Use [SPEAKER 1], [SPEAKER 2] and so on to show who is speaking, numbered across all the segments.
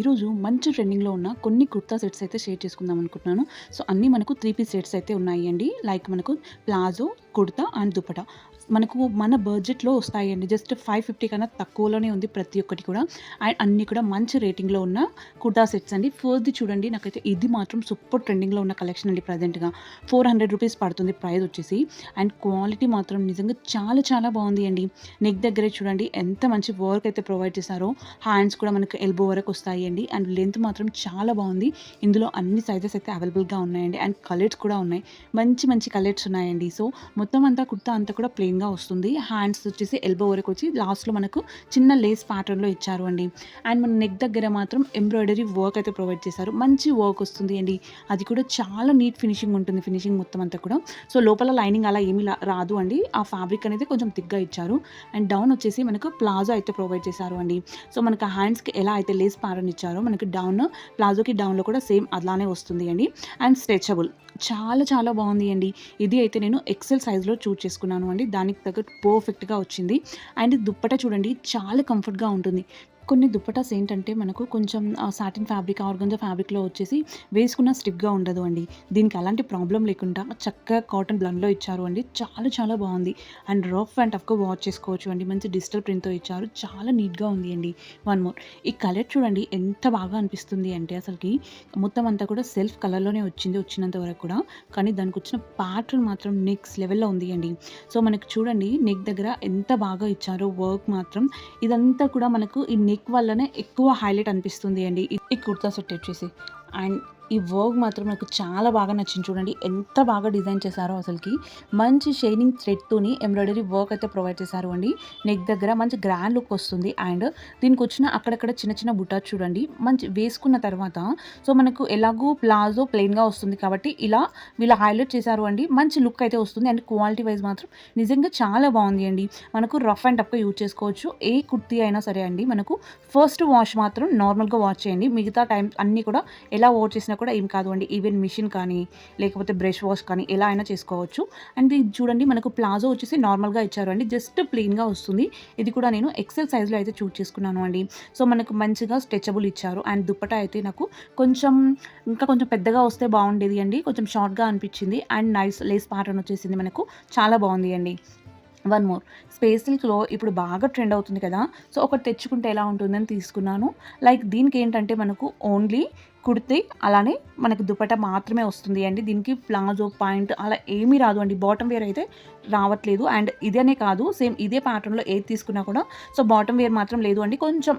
[SPEAKER 1] ఈరోజు మంచి ట్రెండింగ్‌లో ఉన్న కొన్ని కుర్తా సెట్స్ అయితే షేర్ చేసుకుందాం అనుకుంటున్నాను. సో, అన్నీ మనకు 3 పీస్ సెట్స్ అయితే ఉన్నాయండి. లైక్ మనకు ప్లాజో, కుర్తా అండ్ దుపట్టా. మనకు మన బడ్జెట్‌లో వస్తాయండి. జస్ట్ 550 కన్నా తక్కువలోనే ఉంది ప్రతి ఒక్కటి కూడా. అండ్ అన్నీ కూడా మంచి రేటింగ్‌లో ఉన్న కుర్తా సెట్స్ అండి. ఫస్ట్‌ది చూడండి, నాకైతే ఇది మాత్రం సూపర్ ట్రెండింగ్‌లో ఉన్న కలెక్షన్ అండి ప్రజెంట్‌గా. ₹400 పడుతుంది ప్రైస్ వచ్చేసి. అండ్ క్వాలిటీ మాత్రం నిజంగా చాలా చాలా బాగుంది అండి. నెక్ దగ్గరే చూడండి ఎంత మంచి వర్క్ అయితే ప్రొవైడ్ చేశారో. హ్యాండ్స్ కూడా మనకు ఎల్బో వరకు వస్తాయండి. అండ్ లెంత్ మాత్రం చాలా బాగుంది. ఇందులో అన్ని సైజెస్ అయితే అవైలబుల్‌గా ఉన్నాయండి. అండ్ కలర్స్ కూడా ఉన్నాయి. మంచి మంచి కలర్స్ ఉన్నాయండి. సో, మొత్తం అంతా కుర్తా అంతా కూడా ప్లెయిన్‌గా వస్తుంది. హ్యాండ్స్ వచ్చేసి ఎల్బో వరకు వచ్చి లాస్ట్‌లో మనకు చిన్న లేస్ ప్యాటర్న్‌లో ఇచ్చారు అండి. అండ్ మన నెక్ దగ్గర మాత్రం ఎంబ్రాయిడరీ వర్క్ అయితే ప్రొవైడ్ చేశారు. మంచి వర్క్ వస్తుంది అండి. అది కూడా చాలా నీట్ ఫినిషింగ్ ఉంటుంది. ఫినిషింగ్ మొత్తం అంతా కూడా. సో, లోపల లైనింగ్ అలా ఏమీ రాదు అండి. ఆ ఫ్యాబ్రిక్ అనేది కొంచెం థిక్‌గా ఇచ్చారు. అండ్ డౌన్ వచ్చేసి మనకు ప్లాజో అయితే ప్రొవైడ్ చేశారు అండి. సో, మనకు హ్యాండ్స్‌కి ఎలా అయితే లేస్ ప్యాటర్న్ ఇచ్చారో మనకి ప్లాజోకి డౌన్‌లో కూడా సేమ్ అలానే వస్తుంది అండి. అండ్ స్ట్రెచబుల్ చాలా చాలా బాగుంది అండి. ఇది అయితే నేను ఎక్సెల్ సైజ్‌లో చూజ్ చేసుకున్నాను అండి. దానికి తగ్గట్టు పర్ఫెక్ట్‌గా వచ్చింది. అండ్ దుప్పట్టా చూడండి చాలా కంఫర్ట్‌గా ఉంటుంది. కొన్ని దుప్పటాస్ ఏంటంటే మనకు కొంచెం సాటిన్ ఫ్యాబ్రిక్, ఆర్గంజా ఫ్యాబ్రిక్‌లో వచ్చేసి వేసుకున్న స్టిఫ్‌గా ఉండదు అండి. దీనికి అలాంటి ప్రాబ్లమ్ లేకుండా చక్కగా కాటన్ బ్లెండ్‌లో ఇచ్చారు అండి. చాలా చాలా బాగుంది. అండ్ రఫ్ అండ్ టఫ్‌గా వాష్ చేసుకోవచ్చు అండి. మంచి డిజిటల్ ప్రింట్‌తో ఇచ్చారు. చాలా నీట్‌గా ఉంది అండి. వన్ మోర్, ఈ కలర్ చూడండి ఎంత బాగా అనిపిస్తుంది అంటే అసలుకి మొత్తం అంతా కూడా సెల్ఫ్ కలర్‌లోనే వచ్చింది వచ్చినంత వరకు కూడా. కానీ దానికి వచ్చిన ప్యాటర్న్ మాత్రం నెక్స్ట్ లెవెల్‌లో ఉంది అండి. సో, మనకి చూడండి నెక్ దగ్గర ఎంత బాగా ఇచ్చారో వర్క్ మాత్రం. ఇదంతా కూడా మనకు ఈ నెక్ వల్లనే ఎక్కువ హైలైట్ అనిపిస్తుంది అండి ఈ కుర్తా సెట్ వచ్చేసి. అండ్ ఈ వర్క్ మాత్రం నాకు చాలా బాగా నచ్చింది. చూడండి ఎంత బాగా డిజైన్ చేశారో అసలుకి. మంచి షైనింగ్ థ్రెడ్‌తోని ఎంబ్రాయిడరీ వర్క్ అయితే ప్రొవైడ్ చేశారు అండి. నెక్ దగ్గర మంచి గ్రాండ్ లుక్ వస్తుంది. అండ్ దీనికి వచ్చిన అక్కడక్కడ చిన్న చిన్న బుటాస్ చూడండి మంచి వేసుకున్న తర్వాత. సో, మనకు ఎలాగూ ప్లాజో ప్లెయిన్‌గా వస్తుంది కాబట్టి ఇలా వీళ్ళు హైలైట్ చేశారు అండి. మంచి లుక్ అయితే వస్తుంది. అండ్ క్వాలిటీ వైజ్ మాత్రం నిజంగా చాలా బాగుంది అండి. మనకు రఫ్ అండ్ టఫ్‌గా యూజ్ చేసుకోవచ్చు. ఏ కుర్తీ అయినా సరే అండి. మనకు ఫస్ట్ వాష్ మాత్రం నార్మల్‌గా వాష్ చేయండి. మిగతా టైం అన్నీ కూడా ఎలా వాష్ చేసినా కూడా ఏం కాదు అండి. ఈవెన్ మిషన్ కానీ లేకపోతే బ్రష్ వాష్ కానీ ఎలా అయినా చేసుకోవచ్చు. అండ్ ఇది చూడండి మనకు ప్లాజో వచ్చేసి నార్మల్‌గా ఇచ్చారు అండి. జస్ట్ ప్లెయిన్‌గా వస్తుంది. ఇది కూడా నేను ఎక్సెల్ సైజ్‌లో అయితే చూజ్ చేసుకున్నాను అండి. సో, మనకు మంచిగా స్ట్రెచబుల్ ఇచ్చారు. అండ్ దుప్పటా అయితే నాకు కొంచెం ఇంకా కొంచెం పెద్దగా వస్తే బాగుండేది అండి. కొంచెం షార్ట్‌గా అనిపించింది. అండ్ నైస్ లేస్ ప్యాటర్న్ వచ్చేసింది మనకు. చాలా బాగుంది అండి. వన్ మోర్, స్పేస్ సిల్క్‌లో ఇప్పుడు బాగా ట్రెండ్ అవుతుంది కదా! సో, ఒకటి తెచ్చుకుంటే ఎలా ఉంటుందని తీసుకున్నాను. లైక్ దీనికేంటంటే మనకు ఓన్లీ కుర్తీ అలానే మనకు దుపట్టా మాత్రమే వస్తుంది అండి. దీనికి ప్లాజో, పాయింట్ అలా ఏమీ రాదు అండి. బాటమ్ వేర్ అయితే రావట్లేదు. అండ్ ఇదనే కాదు, సేమ్ ఇదే ప్యాటర్న్‌లో ఏది తీసుకున్నా కూడా సో, బాటమ్ వేర్ మాత్రం లేదు అండి. కొంచెం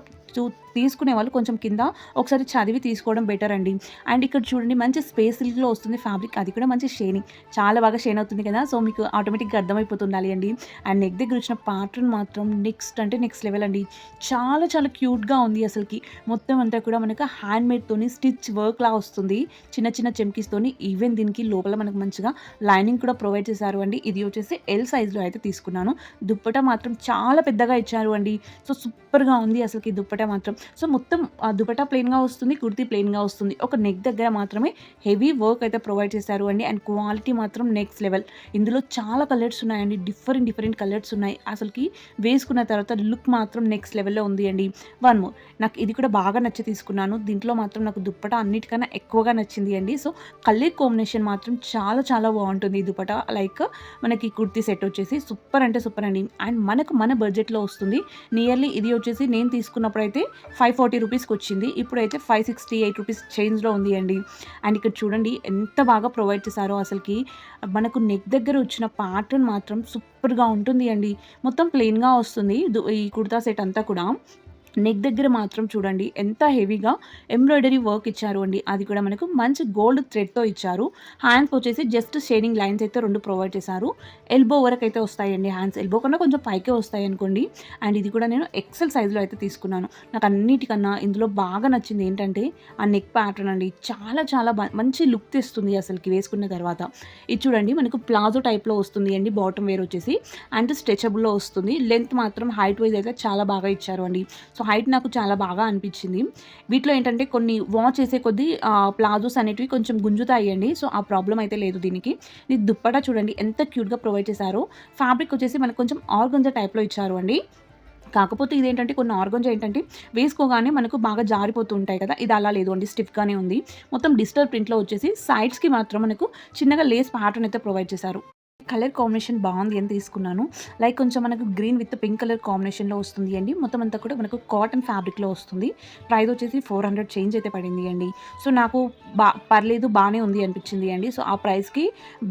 [SPEAKER 1] తీసుకునే వాళ్ళు కొంచెం కింద ఒకసారి చదివి తీసుకోవడం బెటర్ అండి. అండ్ ఇక్కడ చూడండి మంచి స్పేస్ సిల్క్‌లో వస్తుంది ఫ్యాబ్రిక్. అది కూడా మంచి షైనింగ్. చాలా బాగా షైన్ అవుతుంది కదా! సో, మీకు ఆటోమేటిక్‌గా అర్థమైపోతుండాలి అండి. అండ్ నెక్ దగ్గర వచ్చిన ప్యాటర్న్ మాత్రం నెక్స్ట్ అంటే నెక్స్ట్ లెవెల్ అండి. చాలా చాలా క్యూట్‌గా ఉంది అసలుకి. మొత్తం అంతా కూడా మనకు హ్యాండ్‌మేడ్‌తోని స్టిచ్ వర్క్‌లా వస్తుంది. చిన్న చిన్న చెమ్కీస్‌తోని. ఈవెన్ దీనికి లోపల మనకు మంచిగా లైనింగ్ కూడా ప్రొవైడ్ చేశారు అండి. ఇది వచ్చేసి ఎల్ సైజ్‌లో అయితే తీసుకున్నాను. దుప్పట్టా మాత్రం చాలా పెద్దగా ఇచ్చారు అండి. సో, సూపర్‌గా ఉంది అసలుకి దుప్పట్టా మాత్రం. సో, మొత్తం దుపట్టా ప్లెయిన్‌గా వస్తుంది. కుర్తీ ప్లెయిన్‌గా వస్తుంది. ఒక నెక్ దగ్గర మాత్రమే హెవీ వర్క్ అయితే ప్రొవైడ్ చేశారు అండి. అండ్ క్వాలిటీ మాత్రం నెక్స్ట్ లెవెల్. ఇందులో చాలా కలర్స్ ఉన్నాయండి. డిఫరెంట్ డిఫరెంట్ కలర్స్ ఉన్నాయి. అసలుకి వేసుకున్న తర్వాత లుక్ మాత్రం నెక్స్ట్ లెవెల్‌లో ఉంది అండి. వన్ మోర్, నాకు ఇది కూడా బాగా నచ్చి తీసుకున్నాను. దీంట్లో మాత్రం నాకు దుప్పట్టా అన్నిటికన్నా ఎక్కువగా నచ్చింది అండి. సో, కలర్ కాంబినేషన్ మాత్రం చాలా చాలా బాగుంటుంది ఈ దుపట్టా. లైక్ మనకి కుర్తీ సెట్ వచ్చేసి సూపర్ అంటే సూపర్ అండి. అండ్ మనకు మన బడ్జెట్‌లో వస్తుంది. నియర్లీ ఇది వచ్చేసి నేను తీసుకున్నప్పుడైతే ₹540కి వచ్చింది. ఇప్పుడైతే ₹568 చేంజ్‌లో ఉంది అండి. అండ్ ఇక్కడ చూడండి ఎంత బాగా ప్రొవైడ్ చేశారో అసలుకి. మనకు నెక్ దగ్గర వచ్చిన ప్యాటర్న్ మాత్రం సూపర్‌గా ఉంటుంది అండి. మొత్తం ప్లెయిన్‌గా వస్తుంది. ఈ కుర్తా సెట్ అంతా కూడా. నెక్ దగ్గర మాత్రం చూడండి ఎంత హెవీగా ఎంబ్రాయిడరీ వర్క్ ఇచ్చారు అండి. అది కూడా మనకు మంచి గోల్డ్ థ్రెడ్‌తో ఇచ్చారు. హ్యాండ్స్‌కి వచ్చేసి జస్ట్ షేడింగ్ లైన్స్ అయితే 2 ప్రొవైడ్ చేశారు. ఎల్బో వరకు అయితే వస్తాయండి హ్యాండ్స్. ఎల్బో కన్నా కొంచెం పైకే వస్తాయి అనుకోండి. అండ్ ఇది కూడా నేను ఎక్సెల్ సైజ్‌లో అయితే తీసుకున్నాను. నాకు అన్నిటికన్నా ఇందులో బాగా నచ్చింది ఏంటంటే ఆ నెక్ ప్యాటర్న్ అండి. చాలా చాలా మంచి లుక్ తెస్తుంది అసలుకి వేసుకున్న తర్వాత. ఇది చూడండి మనకు ప్లాజో టైప్‌లో వస్తుంది అండి. బాటమ్ వేర్ వచ్చేసి అండ్ స్ట్రెచబుల్‌లో వస్తుంది. లెంత్ మాత్రం హైట్ వైజ్ అయితే చాలా బాగా ఇచ్చారు అండి. సో, హైట్ నాకు చాలా బాగా అనిపించింది. వీటిలో ఏంటంటే కొన్ని వాష్ చేసే కొద్దీ ప్లాజోస్ అనేటివి కొంచెం గుంజుతాయండి. సో, ఆ ప్రాబ్లమ్ అయితే లేదు దీనికి. ఈ దుప్పట్టా చూడండి ఎంత క్యూట్‌గా ప్రొవైడ్ చేశారో. ఫ్యాబ్రిక్ వచ్చేసి మనకు కొంచెం ఆర్గంజా టైప్‌లో ఇచ్చారు అండి. కాకపోతే ఇదేంటంటే కొన్ని ఆర్గన్స్ ఏంటంటే వేసుకోగానే మనకు బాగా జారిపోతూ ఉంటాయి కదా, ఇది అలా లేదు అండి, స్టిఫ్గానే ఉంది. మొత్తం డిజిటల్ ప్రింట్లో వచ్చేసి సైడ్స్కి మాత్రం మనకు చిన్నగా లేస్ ప్యాటర్న్ అయితే ప్రొవైడ్ చేశారు. కలర్ కాంబినేషన్ బాగుంది అని తీసుకున్నాను. లైక్ కొంచెం మనకు గ్రీన్ విత్ పింక్ కలర్ కాంబినేషన్లో వస్తుంది అండి. మొత్తం అంతా కూడా మనకు కాటన్ ఫ్యాబ్రిక్లో వస్తుంది. ప్రైస్ వచ్చేసి 400 చేంజ్ అయితే పడింది అండి. సో నాకు పర్లేదు, బాగానే ఉంది అనిపించింది అండి. సో ఆ ప్రైస్కి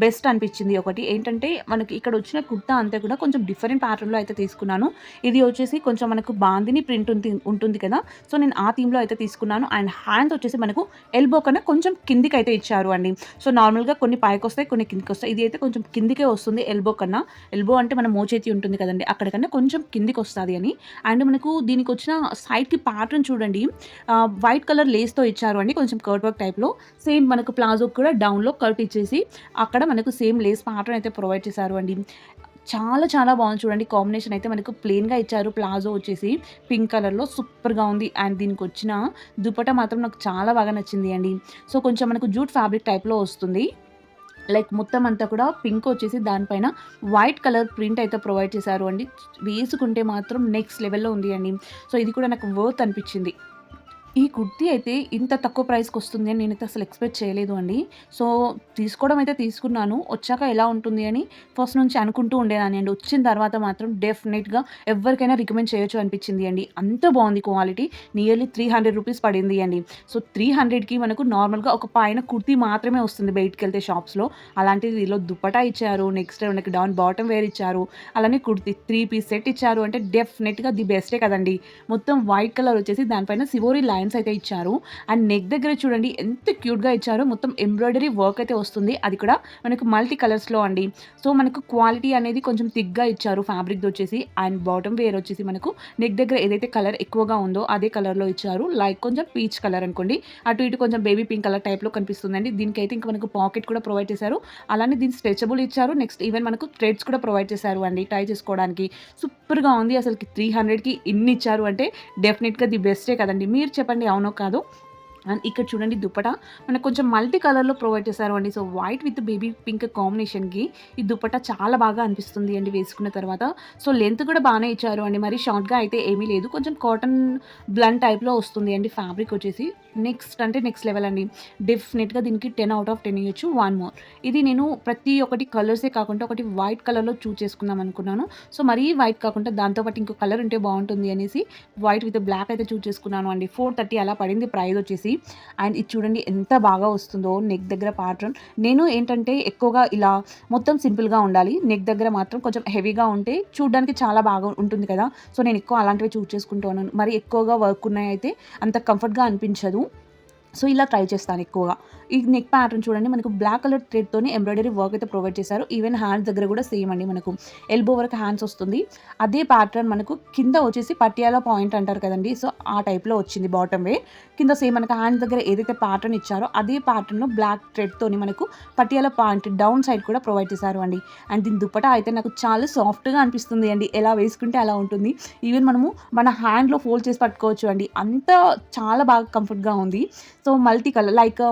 [SPEAKER 1] బెస్ట్ అనిపించింది. ఒకటి ఏంటంటే మనకి ఇక్కడ వచ్చిన కుర్తా అంతా కూడా కొంచెం డిఫరెంట్ ప్యాటర్న్లో అయితే తీసుకున్నాను. ఇది వచ్చేసి కొంచెం మనకు బాందిని ప్రింట్ ఉంటుంది కదా, సో నేను ఆ థీమ్లో అయితే తీసుకున్నాను. అండ్ హ్యాండ్స్ వచ్చేసి మనకు ఎల్బో కన్నా కొంచెం కిందికి అయితే ఇచ్చారు అండి. సో నార్మల్గా కొన్ని పైకి వస్తాయి, కొన్ని కిందికి వస్తాయి. ఇది అయితే కొంచెం కిందికే వస్తుంది ఎల్బో కన్నా. ఎల్బో అంటే మన మోచేతి ఉంటుంది కదండి, అక్కడికన్నా కొంచెం కిందికి వస్తుంది అని. అండ్ మనకు దీనికి వచ్చిన సైడ్కి ప్యాటర్న్ చూడండి, వైట్ కలర్ లేస్తో ఇచ్చారు అండి, కొంచెం కర్ట్ వర్క్ టైప్లో. సేమ్ మనకు ప్లాజో కూడా డౌన్లో కర్ట్ ఇచ్చేసి అక్కడ మనకు సేమ్ లేస్ ప్యాటర్న్ అయితే ప్రొవైడ్ చేశారు అండి. చాలా చాలా బాగుంది చూడండి. కాంబినేషన్ అయితే మనకు ప్లెయిన్గా ఇచ్చారు. ప్లాజో వచ్చేసి పింక్ కలర్లో సూపర్గా ఉంది. అండ్ దీనికి వచ్చిన దుపట్టా మాత్రం నాకు చాలా బాగా నచ్చింది అండి. సో కొంచెం మనకు జూట్ ఫ్యాబ్రిక్ టైప్లో వస్తుంది. లైక్ మొత్తం అంతా కూడా పింక్ వచ్చేసి దానిపైన వైట్ కలర్ ప్రింట్ అయితే ప్రొవైడ్ చేశారు అండి. వేసుకుంటే మాత్రం నెక్స్ట్ లెవెల్లో ఉంది అండి. సో ఇది కూడా నాకు వర్త్ అనిపించింది. ఈ కుర్తీ అయితే ఇంత తక్కువ ప్రైస్కి వస్తుంది అని నేనైతే అసలు ఎక్స్పెక్ట్ చేయలేదు అండి. సో తీసుకోవడం అయితే తీసుకున్నాను. వచ్చాక ఎలా ఉంటుంది అని ఫస్ట్ నుంచి అనుకుంటూ ఉండేదాన్ని అండి. వచ్చిన తర్వాత మాత్రం డెఫినెట్గా ఎవరికైనా రికమెండ్ చేయొచ్చు అనిపించింది అండి. అంత బాగుంది క్వాలిటీ. నియర్లీ 300 రూపీస్ పడింది అండి. సో 300కి మనకు నార్మల్గా ఒక పైన కుర్తీ మాత్రమే వస్తుంది బయటికి వెళ్తే షాప్స్లో. అలాంటిది దీనిలో దుపట్టా ఇచ్చారు, నెక్స్ట్ మనకి డౌన్ బాటమ్ వేర్ ఇచ్చారు, అలానే కుర్తీ 3 పీస్ సెట్ ఇచ్చారు. అంటే డెఫినెట్గా ది బెస్టే కదండి. మొత్తం వైట్ కలర్ వచ్చేసి దానిపైన సివోరీ లైన్స్ అయితే ఇచ్చారు. అండ్ నెక్ దగ్గర చూడండి ఎంత క్యూట్గా ఇచ్చారో. మొత్తం ఎంబ్రాయిడరీ వర్క్ అయితే వస్తుంది, అది కూడా మనకు మల్టీ కలర్స్లో అండి. సో మనకు క్వాలిటీ అనేది కొంచెం థిక్గా ఇచ్చారు ఫ్యాబ్రిక్ వచ్చేసి. అండ్ బాటమ్ వేర్ వచ్చేసి మనకు నెక్ దగ్గర ఏదైతే కలర్ ఎక్కువగా ఉందో అదే కలర్లో ఇచ్చారు. లైక్ కొంచెం పీచ్ కలర్ అనుకోండి, అటు ఇటు కొంచెం బేబీ పింక్ కలర్ టైప్లో కనిపిస్తుందండి. దీనికైతే ఇంకా మనకు పాకెట్ కూడా ప్రొవైడ్ చేశారు. అలానే దీన్ని స్ట్రెచబుల్ ఇచ్చారు. నెక్స్ట్ ఈవెన్ మనకు థ్రెడ్స్ కూడా ప్రొవైడ్ చేశారు అండి టై చేసుకోవడానికి. సూపర్గా ఉంది అసలుకి. 300కి ఇన్ని ఇచ్చారు అంటే డెఫినెట్గా ది బెస్టే కదండి. మీరు చెప్పండి అవునో కాదో. అండ్ ఇక్కడ చూడండి దుపట్టా మనకు కొంచెం మల్టీ కలర్లో ప్రొవైడ్ చేశారు అండి. So white with baby pink కాంబినేషన్కి ఈ దుపట్టా చాలా బాగా అనిపిస్తుంది అండి వేసుకున్న తర్వాత. సో లెంత్ కూడా బాగానే ఇచ్చారు అండి, మరి షార్ట్గా అయితే ఏమీ లేదు. కొంచెం కాటన్ బ్లన్ టైప్లో వస్తుంది అండి ఫ్యాబ్రిక్ వచ్చేసి. నెక్స్ట్ లెవెల్ అండి. డెఫినెట్గా దీనికి 10/10 ఇవ్వచ్చు. వన్ మోర్, ఇది నేను ప్రతి ఒక్కటి కలర్సే కాకుండా ఒకటి వైట్ కలర్లో చూస్ చేసుకుందాం అనుకున్నాను. సో మరీ వైట్ కాకుండా దాంతోపాటు ఇంకో కలర్ ఉంటే బాగుంటుంది అనేసి వైట్ విత్ బ్లాక్ అయితే చూస్ చేసుకున్నాను అండి. 430 అలా పడింది ప్రైస్ వచ్చేసి. అండ్ ఇది చూడండి ఎంత బాగా వస్తుందో నెక్ దగ్గర ప్యాటర్న్. నేను ఏంటంటే ఎక్కువగా ఇలా మొత్తం సింపుల్గా ఉండాలి, నెక్ దగ్గర మాత్రం కొంచెం హెవీగా ఉంటే చూడడానికి చాలా బాగా ఉంటుంది కదా. సో నేను ఎక్కువ అలాంటివి చూస్ చేసుకుంటూ ఉన్నాను. మరి ఎక్కువగా వర్క్ ఉన్నాయి అయితే అంత కంఫర్ట్గా అనిపించదు. సో ఇలా ట్రై చేస్తాను ఎక్కువగా. ఈ నెక్ ప్యాటర్న్ చూడండి, మనకు బ్లాక్ కలర్ థ్రెడ్తోనే ఎంబ్రాయిడరీ వర్క్ అయితే ప్రొవైడ్ చేశారు. ఈవెన్ హ్యాండ్స్ దగ్గర కూడా సేమ్ అండి, మనకు ఎల్బో వరకు హ్యాండ్స్ వస్తుంది. అదే ప్యాటర్న్ మనకు కింద వచ్చేసి పటియాలా పాయింట్ అంటారు కదండి, సో ఆ టైప్లో వచ్చింది బాటమ్ వే. కింద సేమ్ మనకు హ్యాండ్స్ దగ్గర ఏదైతే ప్యాటర్న్ ఇచ్చారో అదే ప్యాటర్న్లో బ్లాక్ థ్రెడ్తోని మనకు పటియాలా పాయింట్ డౌన్ సైడ్ కూడా ప్రొవైడ్ చేశారు అండి. అండ్ దీని దుపట్టా అయితే నాకు చాలా సాఫ్ట్గా అనిపిస్తుంది అండి. ఎలా వేసుకుంటే అలా ఉంటుంది. ఈవెన్ మనము మన హ్యాండ్లో ఫోల్డ్ చేసి పట్టుకోవచ్చు అండి, అంత చాలా బాగా కంఫర్ట్గా ఉంది. So multi colour like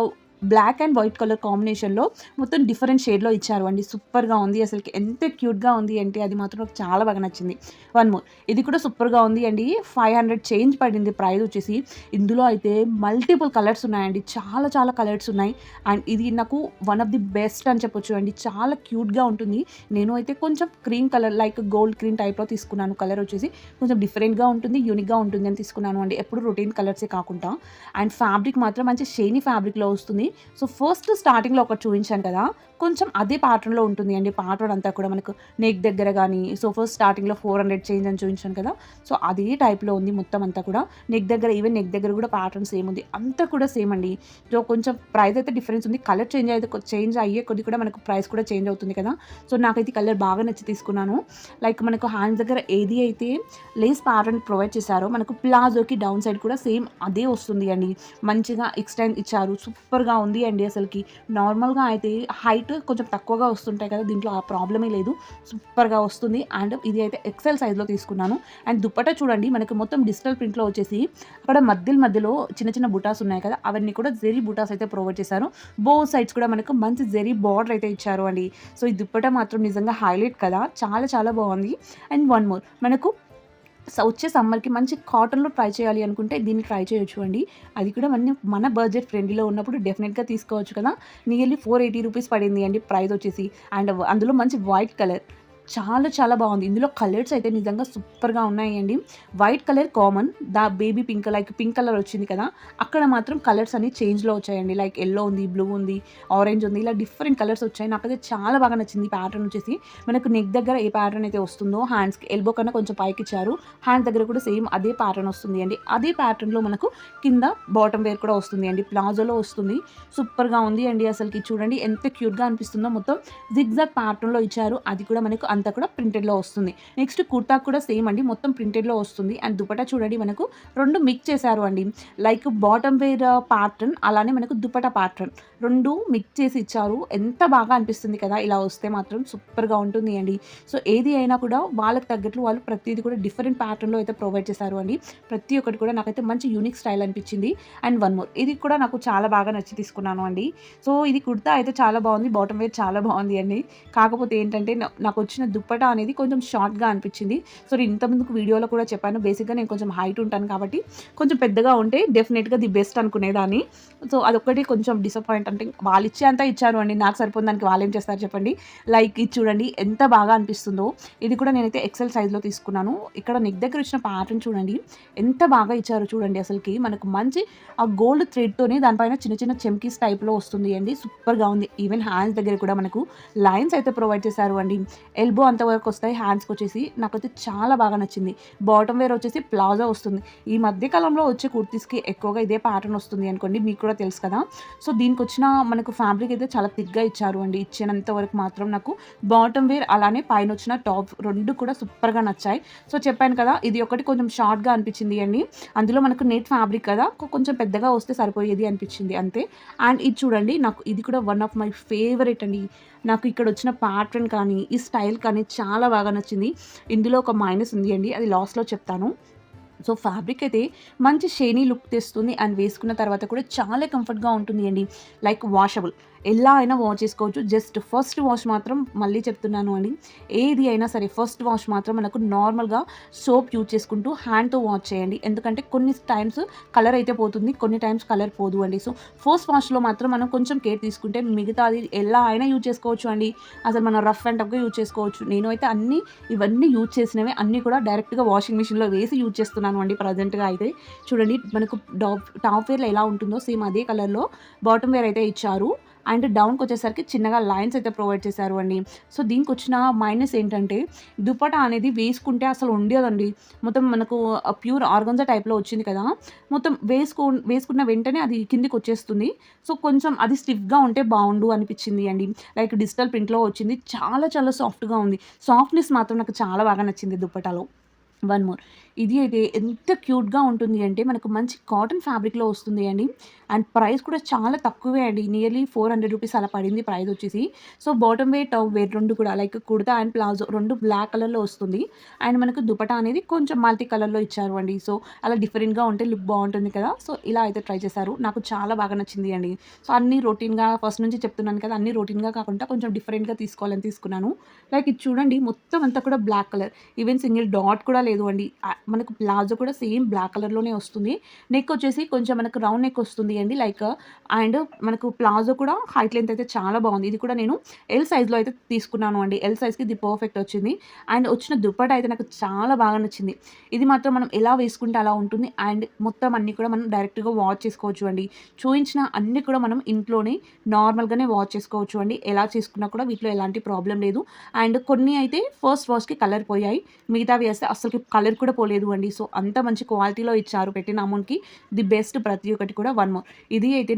[SPEAKER 1] black and white colour కాంబినేషన్లో మొత్తం డిఫరెంట్ షేడ్లో ఇచ్చారు అండి. సూపర్గా ఉంది అసలుకి. ఎంత క్యూట్గా ఉంది అంటే అది మాత్రం నాకు చాలా బాగా నచ్చింది. వన్ మోర్, ఇది కూడా సూపర్గా ఉంది అండి. 500 చేంజ్ పడింది ప్రైస్ వచ్చేసి. ఇందులో అయితే మల్టిపుల్ కలర్స్ ఉన్నాయండి, చాలా చాలా కలర్స్ ఉన్నాయి. అండ్ ఇది నాకు వన్ ఆఫ్ ది బెస్ట్ అని చెప్పొచ్చు అండి. చాలా క్యూట్గా ఉంటుంది. నేను అయితే కొంచెం cream colour like gold cream టైప్లో తీసుకున్నాను. కలర్ వచ్చేసి కొంచెం డిఫరెంట్గా ఉంటుంది, యూనిక్గా ఉంటుంది అని తీసుకున్నాను అండి, ఎప్పుడు రొటీన్ కలర్సే కాకుండా. అండ్ ఫ్యాబ్రిక్ మాత్రం మంచి షైనీ ఫ్యాబ్రిక్లో వస్తుంది. సో ఫస్ట్ స్టార్టింగ్లో ఒకటి చూపించాను కదా, కొంచెం అదే ప్యాటర్న్లో ఉంటుంది అండి. ప్యాటర్న్ అంతా కూడా మనకు నెక్ దగ్గర కానీ, సో ఫస్ట్ స్టార్టింగ్లో 400 చేంజ్ అని చూపించాను కదా, సో అదే టైప్లో ఉంది మొత్తం అంతా కూడా. నెక్ దగ్గర ఈవెన్ నెక్ దగ్గర కూడా ప్యాటర్న్ సేమ్ ఉంది, అంతా కూడా సేమ్ అండి. సో కొంచెం ప్రైస్ అయితే డిఫరెన్స్ ఉంది. కలర్ చేంజ్ అయ్యే కొద్ది కూడా మనకు ప్రైస్ కూడా చేంజ్ అవుతుంది కదా. సో నాకైతే కలర్ బాగా నచ్చి తీసుకున్నాను. లైక్ మనకు హ్యాండ్స్ దగ్గర ఏది అయితే లేస్ ప్యాటర్న్ ప్రొవైడ్ చేశారో మనకు ప్లాజోకి డౌన్ సైడ్ కూడా సేమ్ అదే వస్తుంది అండి. మంచిగా ఎక్స్టెండ్ ఇచ్చారు, సూపర్గా ఉంది అండి అసలుకి. నార్మల్గా అయితే హైట్ కొంచెం తక్కువగా వస్తుంటాయి కదా, దీంట్లో ఆ ప్రాబ్లమే లేదు, సూపర్గా వస్తుంది. అండ్ ఇది అయితే ఎక్సెల్ సైజ్లో తీసుకున్నాను. అండ్ దుపట్టా చూడండి, మనకి మొత్తం డిజిటల్ ప్రింట్లో వచ్చేసి అక్కడ మధ్యలో చిన్న చిన్న బుటాస్ ఉన్నాయి కదా, అవన్నీ కూడా జెరీ బుటాస్ అయితే ప్రొవైడ్ చేశారు. బోత్ సైడ్స్ కూడా మనకు మంచి జెరీ బార్డర్ అయితే ఇచ్చారు అండి. సో ఈ దుపట్టా మాత్రం నిజంగా హైలైట్ కదా, చాలా చాలా బాగుంది. అండ్ వన్ మోర్, మనకు వచ్చే సమ్మర్‌కి మంచి కాటన్‌లో ట్రై చేయాలి అనుకుంటే దీన్ని ట్రై చేయొచ్చు అండి. అది కూడా మన బడ్జెట్ ఫ్రెండ్లీలో ఉన్నప్పుడు డెఫినిట్‌గా తీసుకోవచ్చు కదా! నియర్లీ ₹480 పడింది అండి ప్రైస్ వచ్చేసి. అండ్ అందులో మంచి వైట్ కలర్. చాలా చాలా బాగుంది. ఇందులో కలర్స్ అయితే నిజంగా సూపర్‌గా ఉన్నాయండి. White colour common. Baby pink like pink colour వచ్చింది కదా! అక్కడ మాత్రం కలర్స్ అన్ని చేంజ్‌లో వచ్చాయండి. లైక్ యెల్లో ఉంది, బ్లూ ఉంది, ఆరెంజ్ ఉంది. ఇలా డిఫరెంట్ కలర్స్ వచ్చాయి. నాకైతే చాలా బాగా నచ్చింది ఈ ప్యాటర్న్ వచ్చేసి. మనకు నెక్ దగ్గర ఏ ప్యాటర్న్ అయితే వస్తుందో హ్యాండ్స్‌కి ఎల్బో కన్నా కొంచెం పైకిచ్చారు. హ్యాండ్ దగ్గర కూడా సేమ్ అదే ప్యాటర్న్ వస్తుంది అండి. అదే ప్యాటర్న్‌లో మనకు కింద బాటమ్ వేర్ కూడా వస్తుంది అండి. ప్లాజోలో వస్తుంది. సూపర్‌గా ఉంది అండి. అసలుకి చూడండి ఎంత క్యూట్‌గా అనిపిస్తుందో. మొత్తం జిగ్‌జాగ్ ప్యాటర్న్‌లో ఇచ్చారు. అది కూడా మనకు అంతా కూడా ప్రింటెడ్‌లో వస్తుంది. నెక్స్ట్ కుర్తా కూడా సేమ్ అండి. మొత్తం ప్రింటెడ్‌లో వస్తుంది. అండ్ దుపట్టా చూడండి మనకు 2 మిక్స్ చేశారు అండి. లైక్ బాటమ్ వేర్ ప్యాటర్న్ అలానే మనకు దుపట్టా ప్యాటర్న్ 2 మిక్స్ చేసి ఇచ్చారు. ఎంత బాగా అనిపిస్తుంది కదా! ఇలా వస్తే మాత్రం సూపర్‌గా ఉంటుంది అండి. సో ఏది అయినా కూడా వాళ్ళకి తగ్గట్లు వాళ్ళు ప్రతీది కూడా డిఫరెంట్ ప్యాటర్న్‌లో అయితే ప్రొవైడ్ చేశారు అండి. ప్రతి ఒక్కటి కూడా నాకైతే మంచి యూనిక్ స్టైల్ అనిపించింది. అండ్ వన్ మోర్ ఇది కూడా నాకు చాలా బాగా నచ్చి తీసుకున్నాను అండి. సో ఇది కుర్తా అయితే చాలా బాగుంది. బాటమ్ వేర్ చాలా బాగుంది అండి. కాకపోతే ఏంటంటే నాకు వచ్చిన దుప్పటా అనేది కొంచెం షార్ట్‌గా అనిపించింది. సో నేను ఇంతకుముందుకు వీడియోలో కూడా చెప్పాను. బేసిక్‌గా నేను కొంచెం హైట్ ఉంటాను కాబట్టి కొంచెం పెద్దగా ఉంటే డెఫినిట్‌గా ది బెస్ట్ అనుకునేదాన్ని. సో అదొక్కటి కొంచెం డిసప్పాయింట్ అంటే వాళ్ళు ఇచ్చేంత ఇచ్చారు అండి. నాకు సరిపోయిన దానికి వాళ్ళేం చేస్తారు చెప్పండి. లైక్ ఇది చూడండి ఎంత బాగా అనిపిస్తుందో. ఇది కూడా నేనైతే ఎక్సెల్ సైజ్‌లో తీసుకున్నాను. ఇక్కడ నెక్ దగ్గర ఇచ్చిన ప్యాటర్న్ చూడండి. ఎంత బాగా ఇచ్చారో చూడండి అసలుకి. మనకు మంచి ఆ గోల్డ్ థ్రెడ్‌తోని దానిపైన చిన్న చిన్న చెమ్కీస్ టైప్‌లో వస్తుంది అండి. సూపర్‌గా ఉంది. ఈవెన్ హ్యాండ్స్ దగ్గర కూడా మనకు లైన్స్ అయితే ప్రొవైడ్ చేశారు అండి. ఎల్బో అంతవరకు వస్తాయి. హ్యాండ్స్‌కి వచ్చేసి నాకైతే చాలా బాగా నచ్చింది. బాటమ్ వేర్ వచ్చేసి ప్లాజో వస్తుంది. ఈ మధ్య కాలంలో వచ్చే కుర్తీస్‌కి ఎక్కువగా ఇదే ప్యాటర్న్ వస్తుంది అనుకోండి. మీకు కూడా తెలుసు కదా! సో దీనికొచ్చిన మనకు ఫ్యాబ్రిక్ అయితే చాలా థిక్‌గా ఇచ్చారు అండి. ఇచ్చినంత వరకు మాత్రం నాకు బాటమ్ వేర్ అలానే పైనొచ్చిన టాప్ 2 కూడా సూపర్‌గా నచ్చాయి. సో చెప్పాను కదా! ఇది ఒకటి కొంచెం షార్ట్‌గా అనిపించింది అండి. అందులో మనకు నెట్ ఫ్యాబ్రిక్ కదా! కొంచెం పెద్దగా వస్తే సరిపోయేది అనిపించింది అంతే. అండ్ ఇది చూడండి నాకు ఇది కూడా వన్ ఆఫ్ మై ఫేవరెట్ అండి. నాకు ఇక్కడ వచ్చిన ప్యాటర్న్ కానీ, ఈ స్టైల్ కానీ చాలా బాగా నచ్చింది. ఇందులో ఒక మైనస్ ఉంది అండి. అది లాస్ట్‌లో చెప్తాను. సో ఫ్యాబ్రిక్ అయితే మంచి షైనీ లుక్ తెస్తుంది. అండ్ వేసుకున్న తర్వాత కూడా చాలా కంఫర్ట్‌గా ఉంటుంది అండి. Like washable. ఎలా అయినా వాష్ చేసుకోవచ్చు. జస్ట్ ఫస్ట్ వాష్ మాత్రం మళ్ళీ చెప్తున్నాను అండి. ఏది అయినా సరే ఫస్ట్ వాష్ మాత్రం మనకు నార్మల్‌గా సోప్ యూజ్ చేసుకుంటూ హ్యాండ్‌తో వాష్ చేయండి. ఎందుకంటే కొన్ని టైమ్స్ కలర్ అయితే పోతుంది. కొన్ని టైమ్స్ కలర్ పోదు అండి. సో ఫస్ట్ వాష్‌లో మాత్రం మనం కొంచెం కేర్ తీసుకుంటే మిగతాది ఎలా అయినా యూజ్ చేసుకోవచ్చు అండి. అసలు మనం రఫ్ అండ్ టఫ్‌గా యూజ్ చేసుకోవచ్చు. నేను అయితే ఇవన్నీ యూజ్ చేసినవే అన్నీ కూడా డైరెక్ట్‌గా వాషింగ్ మిషన్‌లో వేసి యూజ్ చేస్తున్నాను అండి ప్రజెంట్‌గా అయితే. చూడండి మనకు టాప్ వేర్‌లో ఎలా ఉంటుందో సేమ్ అదే కలర్‌లో బాటమ్ వేర్ అయితే ఇచ్చారు. అండ్ డౌన్‌కొచ్చేసరికి చిన్నగా లైన్స్ అయితే ప్రొవైడ్ చేశారు అండి. సో దీనికొచ్చిన మైనస్ ఏంటంటే దుపట్టా అనేది వేసుకుంటే అసలు ఉండదండి. మొత్తం మనకు ప్యూర్ ఆర్గాన్జా టైప్‌లో వచ్చింది కదా! మొత్తం వేసుకున్న వెంటనే అది కిందకొచ్చేస్తుంది. సో కొంచెం అది స్టిఫ్‌గా ఉంటే బావుండు అనిపించింది అండి. లైక్ డిజిటల్ ప్రింట్‌లో వచ్చింది. చాలా చాలా సాఫ్ట్‌గా ఉంది. సాఫ్ట్‌నెస్ మాత్రం నాకు చాలా బాగా నచ్చింది దుపట్టాలో. వన్ మోర్ ఇది అయితే ఎంత క్యూట్‌గా ఉంటుంది అంటే మనకు మంచి కాటన్ ఫ్యాబ్రిక్‌లో వస్తుంది అండి. అండ్ ప్రైస్ కూడా చాలా తక్కువే అండి. నియర్లీ ₹400 అలా పడింది ప్రైస్ వచ్చేసి. So bottom wear, top wear 2 కూడా like kurta and palazzo 2 black కలర్‌లో వస్తుంది. అండ్ మనకు దుపట్టా అనేది కొంచెం మల్టీ కలర్‌లో ఇచ్చారు అండి. సో అలా డిఫరెంట్‌గా ఉంటే లుక్ బావుంటుంది కదా! సో ఇలా అయితే ట్రై చేశారు. నాకు చాలా బాగా నచ్చింది అండి. సో అన్నీ రొటీన్‌గా ఫస్ట్ నుంచి చెప్తున్నాను కదా! అన్నీ రొటీన్‌గా కాకుండా కొంచెం డిఫరెంట్‌గా తీసుకోవాలని తీసుకున్నాను. లైక్ ఇది చూడండి మొత్తం అంతా కూడా black colour. Even single dot కూడా లేదు అండి. మనకు ప్లాజో కూడా సేమ్ బ్లాక్ కలర్‌లోనే వస్తుంది. నెక్ వచ్చేసి కొంచెం మనకు రౌండ్ నెక్ వస్తుంది అండి. లైక్ అండ్ మనకు ప్లాజో కూడా హైట్ లెంత్ అయితే చాలా బాగుంది. ఇది కూడా నేను ఎల్ సైజ్‌లో అయితే తీసుకున్నాను అండి. ఎల్ సైజ్‌కి ఇది పర్ఫెక్ట్ వచ్చింది. అండ్ వచ్చిన దుప్పట్టా అయితే నాకు చాలా బాగా నచ్చింది. ఇది మాత్రం మనం ఎలా వేసుకుంటే అలా ఉంటుంది. అండ్ మొత్తం అన్నీ కూడా మనం డైరెక్ట్‌గా వాష్ చేసుకోవచ్చు అండి. చూయించిన అన్నీ కూడా మనం ఇంట్లోనే నార్మల్‌గానే వాష్ చేసుకోవచ్చు అండి. ఎలా చేసుకున్నా కూడా వీటిలో ఎలాంటి ప్రాబ్లమ్ లేదు. అండ్ కొన్ని అయితే ఫస్ట్ వాష్‌కి కలర్ పోయాయి. మిగతావి వేస్తే అస్సలకి కలర్ కూడా పోలేదు అండి. సో అంత మంచి క్వాలిటీలో ఇచ్చారు పెట్టిన అమౌంట్‌కి. ది బెస్ట్ ప్రతి ఒక్కటి కూడా వన్ మోర్. ఇది అయితే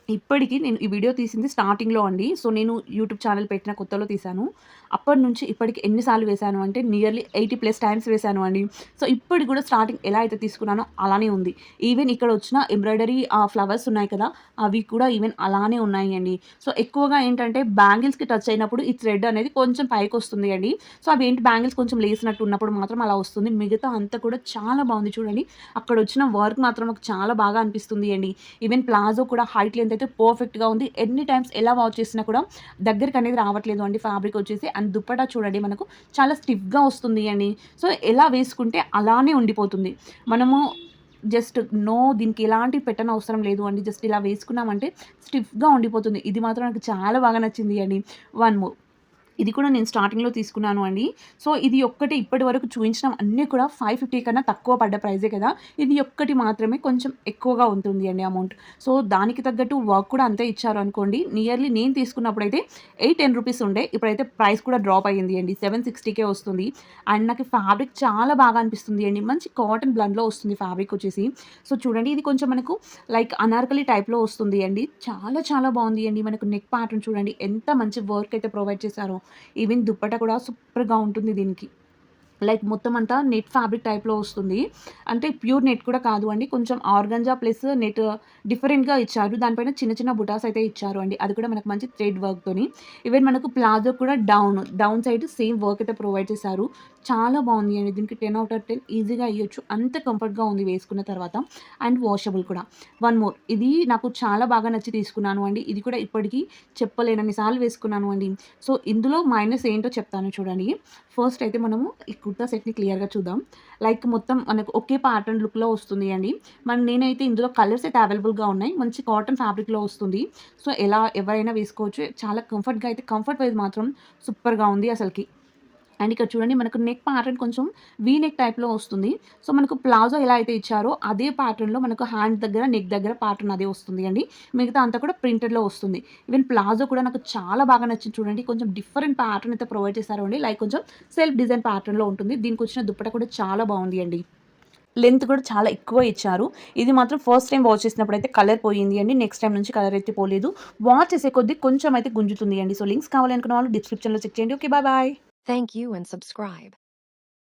[SPEAKER 1] ఇప్పటికి నేను ఈ వీడియో తీసింది స్టార్టింగ్‌లో అండి. సో నేను యూట్యూబ్ ఛానెల్ పెట్టిన కొత్తలో తీశాను. అప్పటినుంచి ఇప్పటికి ఎన్ని సార్లు వేశాను అంటే నియర్లీ 80+ టైమ్స్ వేశాను అండి. సో ఇప్పటికి కూడా స్టార్టింగ్ ఎలా అయితే తీసుకున్నానో అలానే ఉంది. ఈవెన్ ఇక్కడ వచ్చిన ఎంబ్రాయిడరీ ఫ్లవర్స్ ఉన్నాయి కదా! అవి కూడా ఈవెన్ అలానే ఉన్నాయండి. సో ఎక్కువగా ఏంటంటే బ్యాంగిల్స్‌కి టచ్ అయినప్పుడు ఈ థ్రెడ్ అనేది కొంచెం పైకొస్తుంది అండి. సో అవేంటి బ్యాంగిల్స్ కొంచెం లేసినట్టు ఉన్నప్పుడు మాత్రం అలా వస్తుంది. మిగతా అంతా కూడా చాలా బాగుంది చూడండి. అక్కడ వచ్చిన వర్క్ మాత్రం నాకు చాలా బాగా అనిపిస్తుంది అండి. ఈవెన్ ప్లాజో కూడా హైట్ లెంత్ అయితే అయితే పర్ఫెక్ట్‌గా ఉంది. ఎన్ని టైమ్స్ ఎలా వాష్ చేసినా కూడా దగ్గరికనేది రావట్లేదు అండి ఫ్యాబ్రిక్ వచ్చేసి. అండ్ దుప్పట్టా చూడండి మనకు చాలా స్టిఫ్‌గా వస్తుంది అండి. సో, ఎలా వేసుకుంటే అలానే ఉండిపోతుంది. మనము జస్ట్ దీనికి ఎలాంటి పెట్టనవసరం లేదు అండి. జస్ట్ ఇలా వేసుకున్నామంటే స్టిఫ్‌గా ఉండిపోతుంది. ఇది మాత్రం నాకు చాలా బాగా నచ్చింది అండి. One more. ఇది కూడా నేను స్టార్టింగ్‌లో తీసుకున్నాను అండి. సో, ఇది ఒక్కటే ఇప్పటి వరకు చూయించినవి అన్నీ కూడా 550 కన్నా తక్కువ పడ్డ ప్రైజే కదా! ఇది ఒక్కటి మాత్రమే కొంచెం ఎక్కువగా ఉంటుంది అండి అమౌంట్. సో, దానికి తగ్గట్టు వర్క్ కూడా అంతే ఇచ్చారు అనుకోండి. నియర్లీ నేను తీసుకున్నప్పుడైతే 810 రూపీస్ ఉండే. ఇప్పుడైతే ప్రైస్ కూడా డ్రాప్ అయ్యింది అండి. 760కే వస్తుంది. అండ్ నాకు ఫ్యాబ్రిక్ చాలా బాగా అనిపిస్తుంది అండి. మంచి కాటన్ బ్లెండ్‌లో వస్తుంది ఫ్యాబ్రిక్ వచ్చేసి. సో, చూడండి ఇది కొంచెం మనకు లైక్ అనార్కలి టైప్‌లో వస్తుంది అండి. చాలా చాలా బావుంది అండి. మనకు నెక్ ప్యాటర్న్ చూడండి ఎంత మంచి వర్క్ అయితే ప్రొవైడ్ చేశారో. ఈవెన్ దుప్పట్టా కూడా సూపర్‌గా ఉంటుంది దీనికి. లైక్ మొత్తం అంతా నెట్ ఫ్యాబ్రిక్ టైప్‌లో వస్తుంది. అంటే ప్యూర్ నెట్ కూడా కాదు అండి. కొంచెం ఆర్గాంజా ప్లస్ నెట్ డిఫరెంట్‌గా ఇచ్చారు. దానిపైన చిన్న చిన్న బుటాస్ అయితే ఇచ్చారు అండి. అది కూడా మనకు మంచి థ్రెడ్ వర్క్‌తోని. ఈవెన్ మనకు ప్లాజో కూడా డౌన్ సైడ్ సేమ్ వర్క్ అయితే ప్రొవైడ్ చేశారు. చాలా బావుంది అండి. దీనికి 10 ఔట్ ఆఫ్ 10 ఈజీగా ఇయ్యొచ్చు. అంత కంఫర్ట్‌గా ఉంది వేసుకున్న తర్వాత. అండ్ వాషబుల్ కూడా. వన్ మోర్ ఇది నాకు చాలా బాగా నచ్చి తీసుకున్నాను అండి. ఇది కూడా ఇప్పటికి చెప్పలేనన్ని సార్లు వేసుకున్నాను అండి. సో, ఇందులో మైనస్ ఏంటో చెప్తాను చూడండి. ఫస్ట్ అయితే మనము ఈ కుర్తా సెట్‌ని క్లియర్‌గా చూద్దాం. లైక్ మొత్తం మనకు ఒకే ప్యాటర్న్ లుక్‌లో వస్తుంది అండి. నేనైతే ఇందులో కలర్స్ అయితే అవైలబుల్‌గా ఉన్నాయి. మంచి కాటన్ ఫ్యాబ్రిక్‌లో వస్తుంది. సో, ఎవరైనా వేసుకోవచ్చు. చాలా కంఫర్ట్‌గా అయితే కంఫర్ట్ వైస్ మాత్రం సూపర్‌గా ఉంది అసలకి. అండ్ ఇక్కడ చూడండి మనకు నెక్ ప్యాటర్న్ కొంచెం వీ నెక్ టైప్‌లో వస్తుంది. సో, మనకు ప్లాజో ఎలా అయితే ఇచ్చారో అదే ప్యాటర్న్‌లో మనకు హ్యాండ్ దగ్గర, నెక్ దగ్గర ప్యాటర్న్ అదే వస్తుంది అండి. మిగతా అంతా కూడా ప్రింటెడ్‌లో వస్తుంది. ఈవెన్ ప్లాజో కూడా నాకు చాలా బాగా నచ్చింది చూడండి. కొంచెం డిఫరెంట్ ప్యాటర్న్ అయితే ప్రొవైడ్ చేశారు అండి. లైక్ కొంచెం సెల్ఫ్ డిజైన్ ప్యాటర్న్‌లో ఉంటుంది. దీనికొచ్చిన దుప్పట్టా కూడా చాలా బావుంది అండి. లెంత్ కూడా చాలా ఎక్కువ ఇచ్చారు. ఇది మాత్రం ఫస్ట్ టైమ్ వాష్ చేసినప్పుడైతే కలర్ పోయింది అండి. నెక్స్ట్ టైమ్ నుంచి కలర్ అయితే పోలేదు. వాష్ చేసే కొద్దీ కొంచెం అయితే గుంజుతుంది అండి. సో, లింక్స్ కావాలనుకున్న వాళ్ళు డిస్క్రిప్షన్‌లో చెక్ చేయండి. Okay. Bye bye.
[SPEAKER 2] Thank you and subscribe.